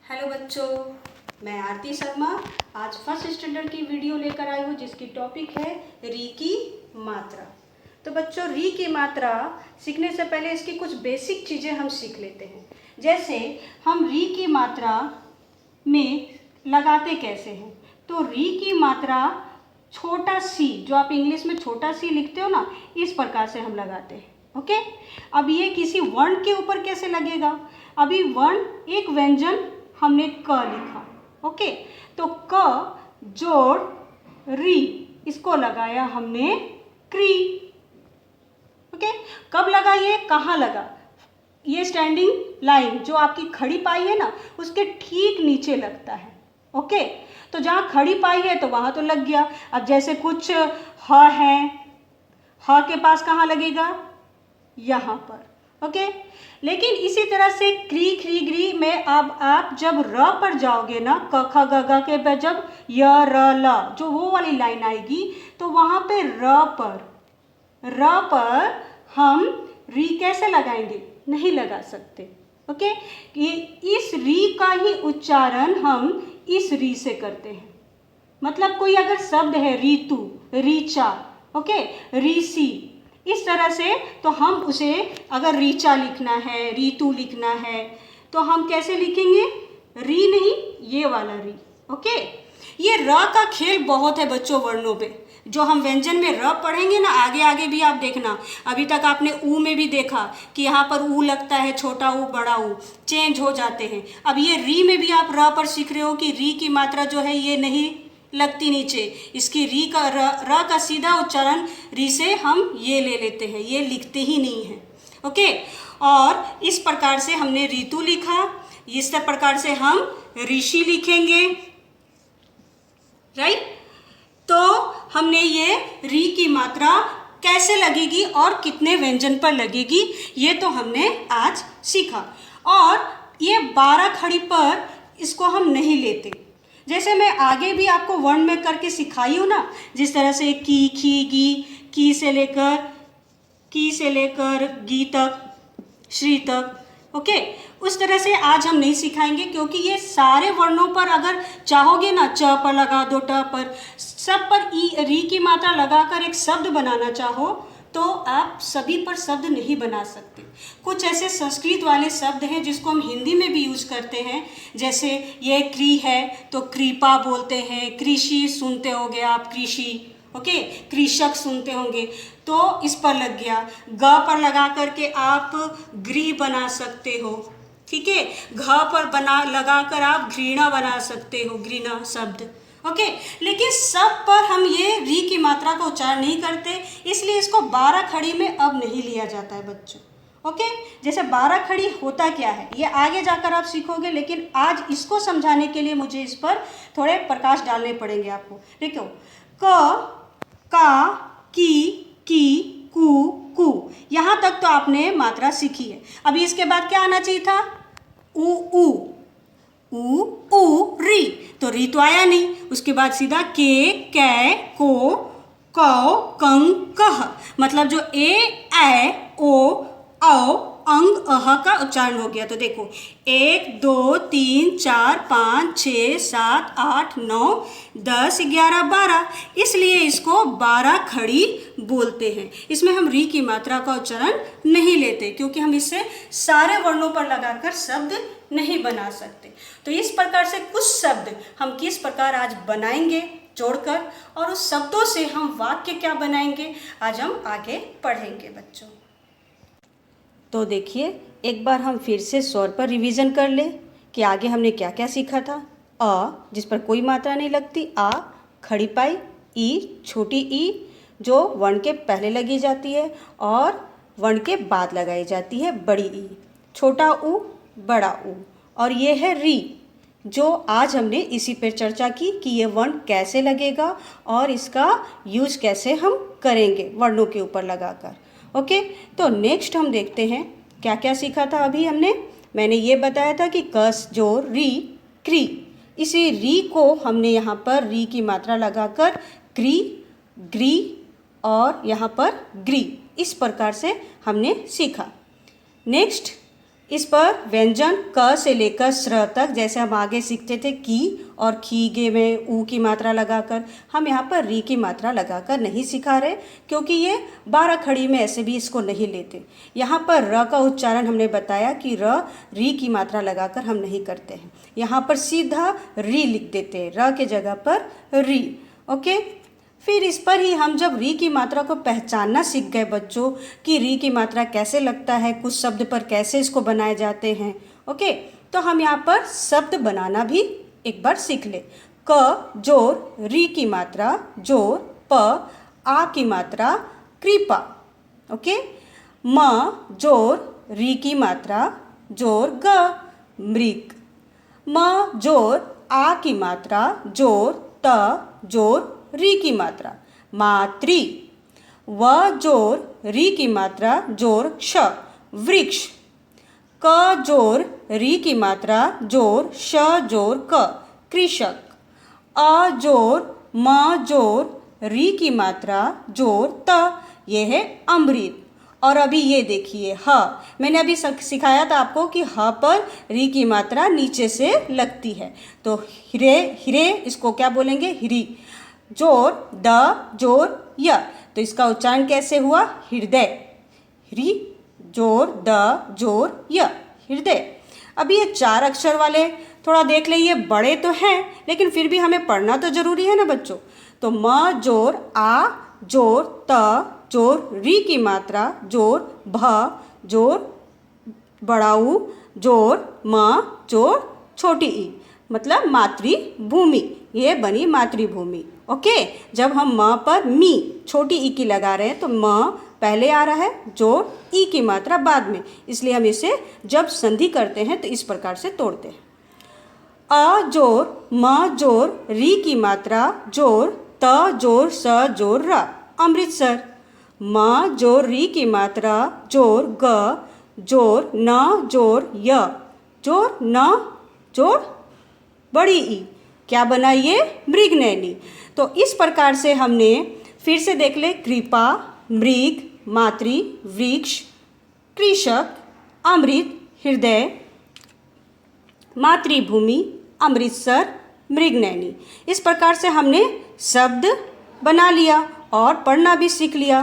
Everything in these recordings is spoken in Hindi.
हेलो बच्चों, मैं आरती शर्मा आज फर्स्ट स्टैंडर्ड की वीडियो लेकर आई हूँ जिसकी टॉपिक है री की मात्रा। तो बच्चों, री की मात्रा सीखने से पहले इसकी कुछ बेसिक चीज़ें हम सीख लेते हैं। जैसे हम री की मात्रा में लगाते कैसे हैं। तो री की मात्रा छोटा सी, जो आप इंग्लिश में छोटा सी लिखते हो ना, इस प्रकार से हम लगाते हैं। ओके, अब ये किसी वर्ण के ऊपर कैसे लगेगा। अभी वर्ण एक व्यंजन हमने क लिखा, ओके, तो क जोड़ री, इसको लगाया हमने क्री। ओके, कब लगा, ये कहाँ लगा, ये स्टैंडिंग लाइन जो आपकी खड़ी पाई है ना, उसके ठीक नीचे लगता है। ओके, तो जहाँ खड़ी पाई है तो वहाँ तो लग गया। अब जैसे कुछ ह है, ह के पास कहाँ लगेगा, यहाँ पर। ओके, लेकिन इसी तरह से क्री ख्री ग्री में अब आप जब र पर जाओगे ना, क ख ग घ के पे जब य र ल, जो वो वाली लाइन आएगी, तो वहाँ पे र पर हम री कैसे लगाएंगे, नहीं लगा सकते। ओके, ये इस री का ही उच्चारण हम इस री से करते हैं। मतलब कोई अगर शब्द है ऋतु, ऋचा, ओके, ऋषि, इस तरह से, तो हम उसे अगर ऋचा लिखना है, ऋतु लिखना है, तो हम कैसे लिखेंगे, री नहीं, ये वाला री। ओके, ये र का खेल बहुत है बच्चों वर्णों पे। जो हम व्यंजन में र पढ़ेंगे ना, आगे आगे भी आप देखना। अभी तक आपने ऊ में भी देखा कि यहाँ पर ऊ लगता है, छोटा ऊ बड़ा ऊ, चेंज हो जाते हैं। अब ये री में भी आप र पर सीख रहे हो कि री की मात्रा जो है ये नहीं लगती नीचे, इसकी री का र का सीधा उच्चारण री से हम ये ले लेते हैं, ये लिखते ही नहीं है। ओके, और इस प्रकार से हमने ऋतु लिखा, इस प्रकार से हम ऋषि लिखेंगे, राइट। तो हमने ये री की मात्रा कैसे लगेगी और कितने व्यंजन पर लगेगी, ये तो हमने आज सीखा। और ये 12 खड़ी पर इसको हम नहीं लेते। जैसे मैं आगे भी आपको वर्ण में करके सिखाई हूँ ना, जिस तरह से की, खी, गी, की से लेकर गी तक, श्री तक। ओके, उस तरह से आज हम नहीं सिखाएंगे, क्योंकि ये सारे वर्णों पर अगर चाहोगे ना, च पर लगा दो, ट पर, सब पर री की मात्रा लगाकर एक शब्द बनाना चाहो तो आप सभी पर शब्द नहीं बना सकते। कुछ ऐसे संस्कृत वाले शब्द हैं जिसको हम हिंदी में भी यूज करते हैं। जैसे ये क्री है तो कृपा बोलते हैं, कृषि सुनते होंगे आप, कृषि, ओके, कृषक सुनते होंगे, तो इस पर लग गया। ग पर लगा करके आप गृह बना सकते हो, ठीक है। घ पर लगाकर आप घृणा बना सकते हो, घृणा शब्द, ओके। लेकिन सब पर हम ये री की मात्रा का उच्चारण नहीं करते, इसलिए इसको 12 खड़ी में अब नहीं लिया जाता है बच्चों। ओके, जैसे 12 खड़ी होता क्या है ये आगे जाकर आप सीखोगे, लेकिन आज इसको समझाने के लिए मुझे इस पर थोड़े प्रकाश डालने पड़ेंगे आपको। देखो, क, का, की, कु, कु, यहाँ तक तो आपने मात्रा सीखी है। अभी इसके बाद क्या आना चाहिए था, ऊ, री, तो री तो आया नहीं। उसके बाद सीधा के, कै, को, कौ, कंग, कह, मतलब जो ए, ओ, औ, अंग, अह का उच्चारण हो गया। तो देखो 1 2 3 4 5 6 7 8 9 10 11 12, इसलिए इसको 12 खड़ी बोलते हैं। इसमें हम री की मात्रा का उच्चारण नहीं लेते, क्योंकि हम इससे सारे वर्णों पर लगाकर शब्द नहीं बना सकते। तो इस प्रकार से कुछ शब्द हम किस प्रकार आज बनाएंगे जोड़कर, और उस शब्दों से हम वाक्य क्या बनाएंगे, आज हम आगे पढ़ेंगे बच्चों। तो देखिए, एक बार हम फिर से स्वर पर रिवीजन कर लें कि आगे हमने क्या क्या सीखा था। अ, जिस पर कोई मात्रा नहीं लगती, आ, खड़ी पाई, ई, छोटी ई, जो वर्ण के पहले लगी जाती है और वर्ण के बाद लगाई जाती है, बड़ी ई, छोटा ऊ, बड़ा ऊ, और ये है री, जो आज हमने इसी पर चर्चा की कि ये वर्ण कैसे लगेगा और इसका यूज कैसे हम करेंगे वर्णों के ऊपर लगाकर। ओके, तो नेक्स्ट हम देखते हैं क्या क्या सीखा था। अभी मैंने ये बताया था कि कस जोड़ री, क्री, इसी री को हमने यहाँ पर री की मात्रा लगाकर क्री, ग्री और यहाँ पर ग्री, इस प्रकार से हमने सीखा। नेक्स्ट इस पर व्यंजन क से लेकर श्र तक, जैसे हम आगे सीखते थे की और खीगे में ऊ की मात्रा लगाकर, हम यहाँ पर री की मात्रा लगाकर नहीं सिखा रहे, क्योंकि ये 12 खड़ी में ऐसे भी इसको नहीं लेते। यहाँ पर र का उच्चारण हमने बताया कि री की मात्रा लगाकर हम नहीं करते हैं, यहाँ पर सीधा री लिख देते हैं, र के जगह पर री। ओके, फिर इस पर ही हम जब री की मात्रा को पहचानना सीख गए बच्चों कि री की मात्रा कैसे लगता है, कुछ शब्द पर कैसे इसको बनाए जाते हैं। ओके, तो हम यहाँ पर शब्द बनाना भी एक बार सीख ले। क जोर री की मात्रा जोर प, आ की मात्रा कृपा। ओके, म जोर री की मात्रा जोर ग मृग। म जोर आ की मात्रा जोर त जोर री की मात्रा मातृ। व जोर री की मात्रा जोर क्ष वृक्ष। क जोर री की मात्रा जोर श जोर क कृषक। अ जोर म जोर री की मात्रा जोर त, यह है अमृत। और अभी ये देखिए ह, मैंने अभी सिखाया था आपको कि ह पर री की मात्रा नीचे से लगती है, तो हिरे हिरे इसको क्या बोलेंगे, हिरी। जोर द जोर य, तो इसका उच्चारण कैसे हुआ, हृदय। ह्री जोर द जोर य हृदय। अभी ये 4 अक्षर वाले थोड़ा देख ले, ये बड़े तो हैं लेकिन फिर भी हमें पढ़ना तो जरूरी है ना बच्चों। तो म जोर आ जोर त जोर री की मात्रा जोर भ जोर बड़ा ऊ जोर म जोर छोटी ई, मतलब मातृभूमि, ये बनी मातृभूमि। ओके, जब हम म पर मी छोटी ई की लगा रहे हैं तो म पहले आ रहा है, जोर ई की मात्रा बाद में, इसलिए हम इसे जब संधि करते हैं तो इस प्रकार से तोड़ते हैं। अ जोर म जोर री की मात्रा जोर त जोर स जोर र अमृतसर। म जोर री की मात्रा जोर ग जोर न जोर य जोर न जोर बड़ी ई, क्या बना ये, मृगनयनी। तो इस प्रकार से हमने फिर से देख ले, कृपा मृग मातृ वृक्ष कृषक अमृत हृदय मातृभूमि अमृतसर मृगनयनी। इस प्रकार से हमने शब्द बना लिया और पढ़ना भी सीख लिया।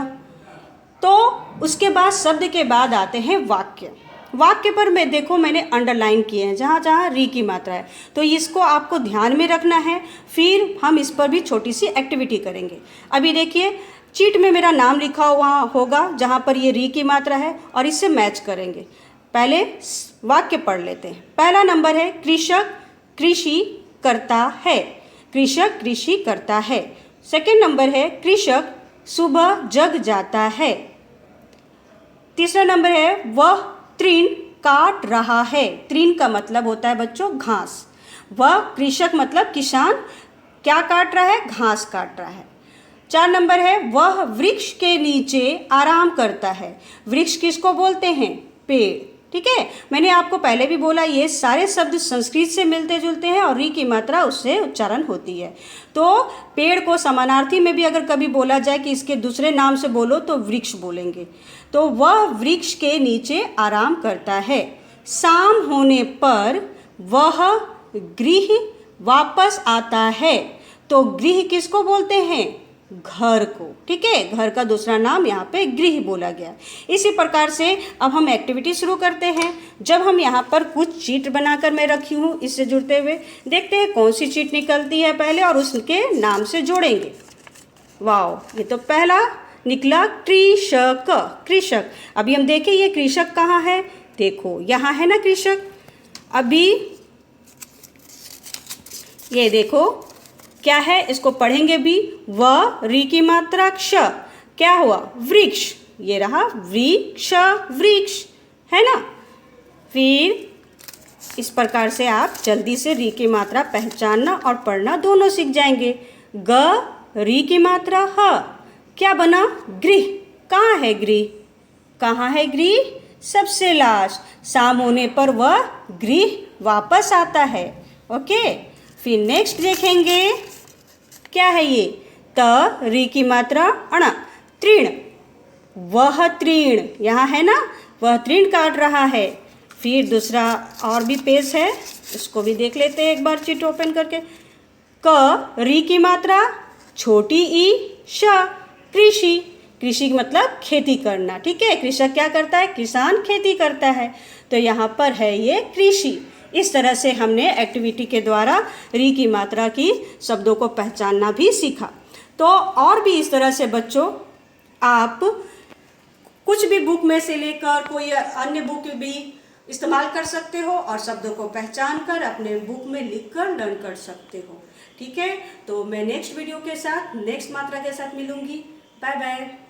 तो उसके बाद शब्द के बाद आते हैं वाक्य। वाक्य पर मैं देखो मैंने अंडरलाइन किए हैं जहाँ जहाँ री की मात्रा है, तो इसको आपको ध्यान में रखना है। फिर हम इस पर भी छोटी सी एक्टिविटी करेंगे। अभी देखिए चीट में मेरा नाम लिखा हुआ होगा जहाँ पर ये री की मात्रा है और इससे मैच करेंगे। पहले वाक्य पढ़ लेते हैं। पहला नंबर है कृषक कृषि करता है, कृषक कृषि करता है। सेकंड नंबर है कृषक सुबह जग जाता है। तीसरा नंबर है वह तृण काट रहा है। तृण का मतलब होता है बच्चों घास। वह कृषक मतलब किसान क्या काट रहा है, घास काट रहा है। 4 नंबर है वह वृक्ष के नीचे आराम करता है। वृक्ष किसको बोलते हैं, पेड़। ठीक है, मैंने आपको पहले भी बोला ये सारे शब्द संस्कृत से मिलते जुलते हैं और री की मात्रा उससे उच्चारण होती है। तो पेड़ को समानार्थी में भी अगर कभी बोला जाए कि इसके दूसरे नाम से बोलो तो वृक्ष बोलेंगे। तो वह वृक्ष के नीचे आराम करता है। शाम होने पर वह गृह वापस आता है। तो गृह किसको बोलते हैं, घर को। ठीक है, घर का दूसरा नाम यहाँ पे गृह बोला गया। इसी प्रकार से अब हम एक्टिविटी शुरू करते हैं। जब हम यहाँ पर कुछ चीट बनाकर मैं रखी हूँ इससे जुड़ते हुए, देखते हैं कौन सी चीट निकलती है पहले और उसके नाम से जोड़ेंगे। वाओ, ये तो पहला निकला कृषक, कृषक। अभी हम देखें ये कृषक कहाँ है, देखो यहाँ है ना कृषक। अभी ये देखो क्या है, इसको पढ़ेंगे भी। व री की मात्रा क्ष, क्या हुआ, वृक्ष। ये रहा वृक्ष, वृक्ष है ना। फिर इस प्रकार से आप जल्दी से री की मात्रा पहचानना और पढ़ना दोनों सीख जाएंगे। ग री की मात्रा ह, क्या बना, गृह। कहाँ है गृह, कहाँ है गृह, सबसे लास्ट। शाम होने पर वह गृह वापस आता है। ओके, फिर नेक्स्ट देखेंगे क्या है ये, त री की मात्रा अणा, तृण। वह तृण यहाँ है ना, वह तृण काट रहा है। फिर दूसरा और भी पेज है, इसको भी देख लेते हैं एक बार चिट ओपन करके। क री की मात्रा छोटी ई श कृषि। कृषि मतलब खेती करना, ठीक है। कृषक क्या करता है? किसान खेती करता है, तो यहाँ पर है ये कृषि। इस तरह से हमने एक्टिविटी के द्वारा री की मात्रा की शब्दों को पहचानना भी सीखा। तो और भी इस तरह से बच्चों आप कुछ भी बुक में से लेकर कोई अन्य बुक भी इस्तेमाल कर सकते हो और शब्दों को पहचान कर अपने बुक में लिखकर लर्न कर सकते हो, ठीक है। तो मैं नेक्स्ट वीडियो के साथ नेक्स्ट मात्रा के साथ मिलूंगी। Bye bye.